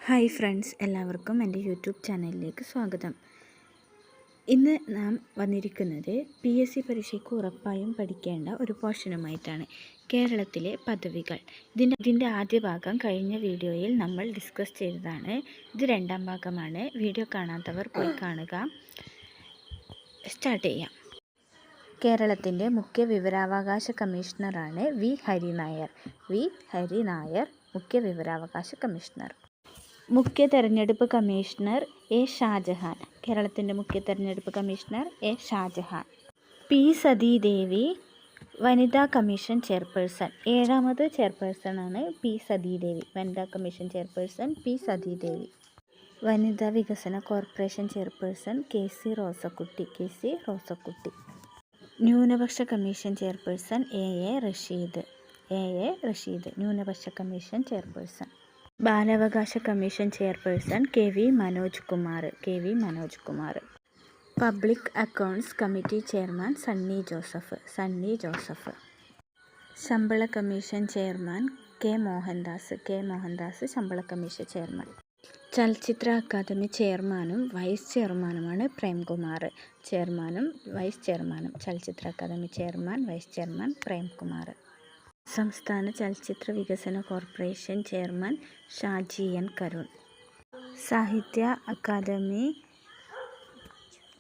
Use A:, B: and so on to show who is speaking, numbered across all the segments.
A: Hi friends, എല്ലാവർക്കും എൻ്റെ YouTube ചാനലിലേക്ക് സ്വാഗതം. ഇന്ന് നാം വന്നിരിക്കുന്നത് PSC പരീക്ഷയ്ക്ക് ഉറപ്പായും പഠിക്കേണ്ട ഒരു പോർഷനുമായിട്ടാണ്. കേരളത്തിലെ പദവികൾ. ഇതിൻ്റെ ആദ്യ ഭാഗം കഴിഞ്ഞ വീഡിയോയിൽ നമ്മൾ ഡിസ്കസ് ചെയ്തതാണ്. ഇത് രണ്ടാം ഭാഗമാണ്. വീഡിയോ കാണാത്തവർ പോയി കാണുക. സ്റ്റാർട്ട് ചെയ്യാം. കേരളത്തിൻ്റെ മുഖ്യ വിവരാവകാശ കമ്മീഷണറാണ് വി ഹരിനായർ. മുഖ്യ വിവരാവകാശ കമ്മീഷണർ. മുഖ്യ തെരഞ്ഞെടുപ്പ് കമ്മീഷണർ എ ഷാജഹാൻ. കേരളത്തിൻ്റെ മുഖ്യ തെരഞ്ഞെടുപ്പ് commissioner A Shajahan. P Sathidevi വനിതാ കമ്മീഷൻ ചെയർപേഴ്സൺ. 7ാമത് ചെയർപേഴ്സണാണ് പി സതീദേവി. വനിതാ കമ്മീഷൻ ചെയർപേഴ്സൺ പി സതീദേവി. വനിതാ വികസന കോർപ്പറേഷൻ ചെയർപേഴ്സൺ KC റോസക്കുട്ടി. ന്യൂനപക്ഷ കമ്മീഷൻ ചെയർപേഴ്സൺ എ റഷീദ്. ന്യൂനപക്ഷ കമ്മീഷൻ ചെയർപേഴ്സൺ. ബാലാവകാശ commission chairperson KV Manoj Kumar. Public accounts committee chairman Sunny Joseph. ശമ്പള കമ്മീഷൻ ചെയർമാൻ കെ മോഹൻദാസ് ശമ്പള കമ്മീഷൻ ചെയർമാൻ. ചലച്ചിത്ര അക്കാദമി ചെയർമാനും വൈസ് ചെയർമാനുമാണ് പ്രേംകുമാർ. ചലച്ചിത്ര academy chairman vice chairman Premkumar. സംസ്ഥാന ചലച്ചിത്ര വികസന corporation chairman Shaji N Karun. സാഹിത്യ അക്കാദമി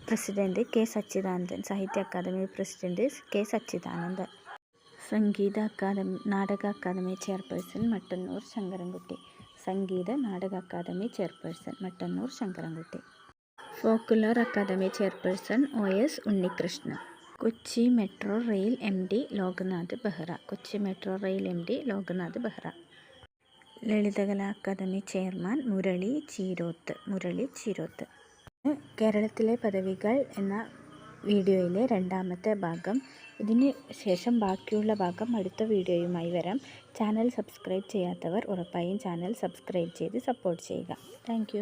A: പ്രസിഡന്റ് കെ സച്ചിദാനന്ദൻ. സംഗീത അക്കാദമി നാടക academy chairperson Mattannur Sankarankutty. Folklore academy chairperson OS Unnikrishnan. Kochi metro rail MD Loknath Behera. Lalithakala academy chairman Murali Cheeroth. കേരളത്തിലെ പദവികൾ എന്ന വീഡിയോയിലെ രണ്ടാമത്തെ ഭാഗം. ഇതിന് ശേഷം ബാക്കിയുള്ള ഭാഗം അടുത്ത വീഡിയോയുമായി വരാം. ചാനൽ സബ്സ്ക്രൈബ് ചെയ്യാത്തവർ ഉറപ്പായും ചാനൽ സബ്സ്ക്രൈബ് ചെയ്ത് സപ്പോർട്ട് ചെയ്യുക. താങ്ക്